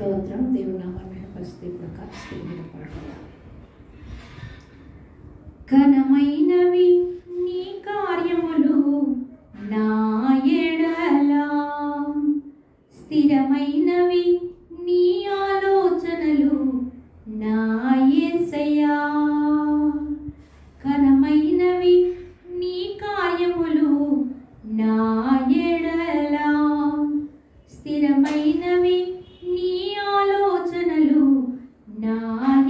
స్తోత్రం. దేవుని నామమున పరిస్థితి ప్రకాశించిన పాట. ఘనమైనవి నీ కార్యములు నా ఎడల, స్థిరమైనవి నీ ఆలోచనలు నా యేసయ్యా. ఘనమైనవి నీ కార్యములు నా ఎడల, స్థిరమైనవి నీ ఆలోచనలు నా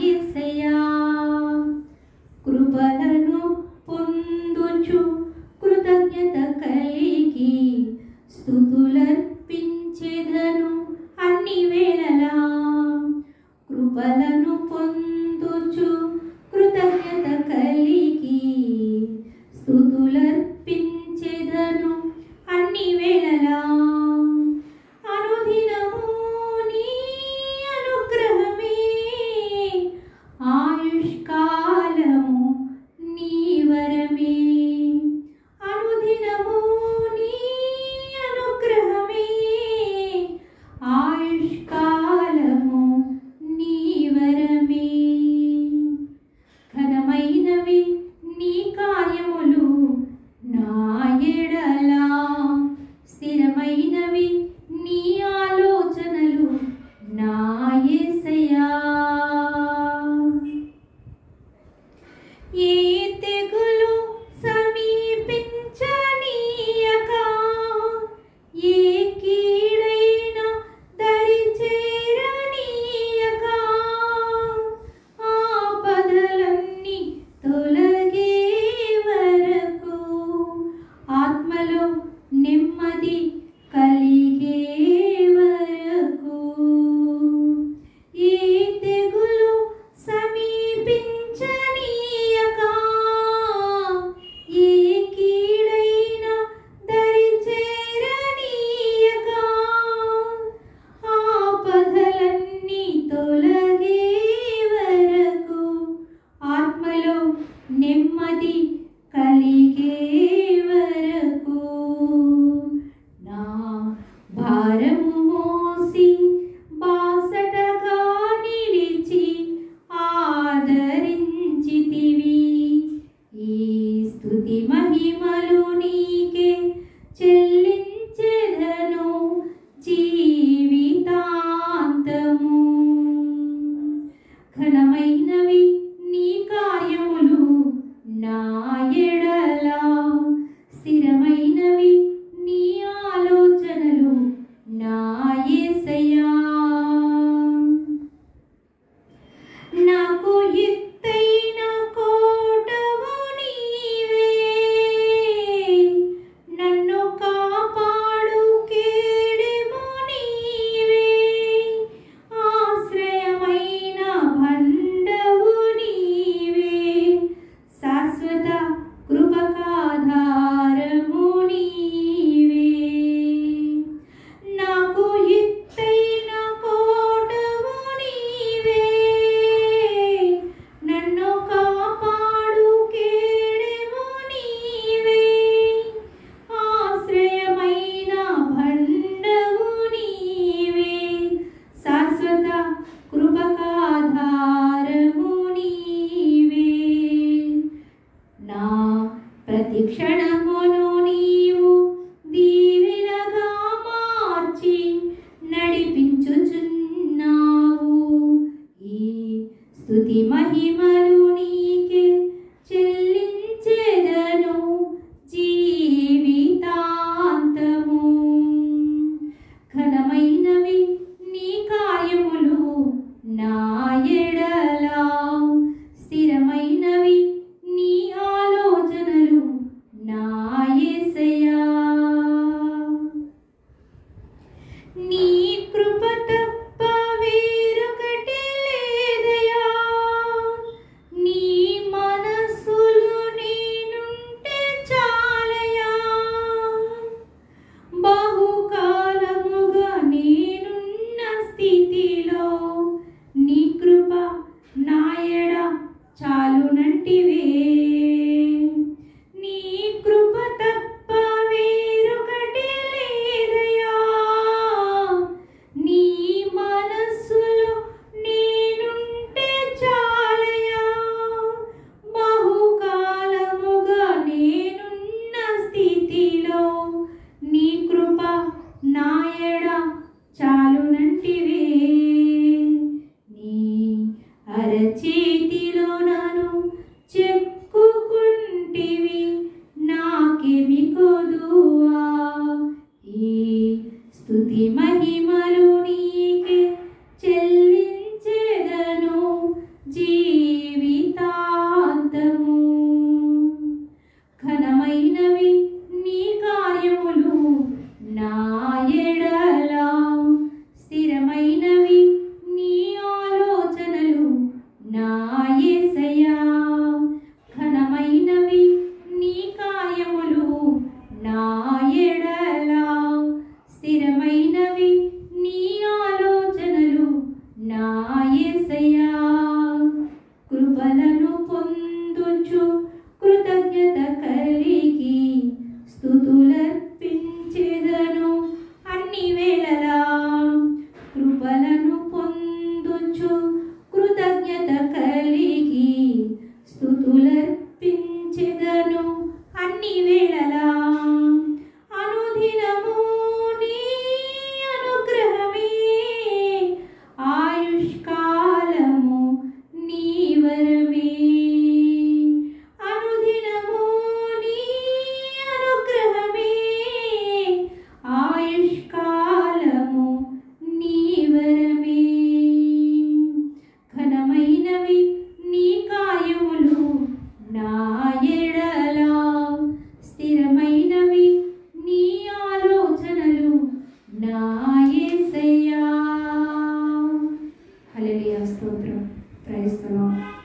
యేసయ్యా. కృపలను పొందుచు కృతజ్ఞత కలిగి స్తుతులర్పించెదను అన్ని వేళలా. కృపలను పొందుచు కృతజ్ఞత కలిగి స్తుతులర్పించెదను అన్ని వేళలా. అనుదినము నీ అనుగ్రహమే, ఆయుష్కాలము నీ వరమే. అనుదినము నీ అనుగ్రహమే, ఆయుష్కాలము నీ వరమే. ఘనమైనవి నీ కార్యములు నా ఎడల, స్థిరమైనవి నీ ఆలోచనలు నా యేసయ్యా. ఏ తెగులు సమీపించనీయక, ఏ కీడైనా దరి చేరనీయక, ఆపదలన్నీ తొలగే వరకు ఆత్మలో నెమ్మది కలిగే వరకు. ఏ తెగులు సమీపించనీయక, ఏ కీడైనా దరి చేరనీయక, ఆపదలన్నీ తొలగే వరకు ఆత్మలో నెమ్మది కలిగే వరకు. నా భారము మోసి బాసటగా నిలిచి ఆదరించితివి. ఈ స్తుతి మహిమలు నీకే చెల్లించెదను జీవితాంతము. ఘనమైనవి నీ కార్యములు నా ఎడల, స్థిరమైనవి నీ ఆలోచనలు నా యేసయ్యా. నాకు ఎత్తైన కోటవు నీవే, నన్ను కాపాడు కేడెము నీవే. ఆశ్రయమైన బండవు నీవే, శాశ్వత కృపకాధారము నీవే. నాకు ఎత్తైన కోటవు నీవే, నన్ను కాపాడు కేడెము నీవే. ఆశ్రయమైన బండవు నీవే, శాశ్వత కృపకాధారము నీవే. నా ప్రతి క్షణమును నీవు దీవెనగా మార్చి నడిపించుచున్నావు. ఈ స్తుతి మహిమలు నీకే చెల్లించెదను జీవితాంతము. ఘనమైనవి నీ కార్యములు నా ఎడల, స్థిరమైనవి నీ ఆలోచనలు నా యేసయ్యా. నీ కృప తప్ప వేరొకటి లేదయ్యా. నీ మనస్సులో నేనుంటే చాలయ్యా. బహుకాలముగా నేనున్న స్థితిలో నీ కృప నా ఎడ చాలునంటివే. నీ కృప తప్ప వేరొకటి లేదయ్యా. స్తుతి మహిమలు నీకే చెల్లించెదను జీవితాంతము. ఘనమైనవి నీ కార్యములు నా ఎడల, స్థిరమైనవి నీ ఆలోచనలు నా యేసయ్యా. ఘనమైనవి నీ కార్యములు నా ఎడల, స్థిరమైనవి నీ ఆలోచనలు నా యేసయ్యా. కృపలను పొందుచు కృతజ్ఞత కలిగి స్తుతులర్పించెదను అన్ని వేళలా. కృపలను పొందుచు కృతజ్ఞత కలిగి స్తుతులర్పించెదను అన్ని వేళలా. అనుదినము నీ అనుగ్రహమే, ఆయుష్కాలము నీ వరమే. అనుదినము నీ అనుగ్రహమే, ఆయుష్కాలము నీ వరమే. ఘనమైనవి నీ కార్యములు నా ఎడల, స్థిరమైనవి నీ ఆలోచనలు నా యేసయ్యా. హల్లెలూయా, స్తోత్రం, ప్రైజ్ ది లార్డ్.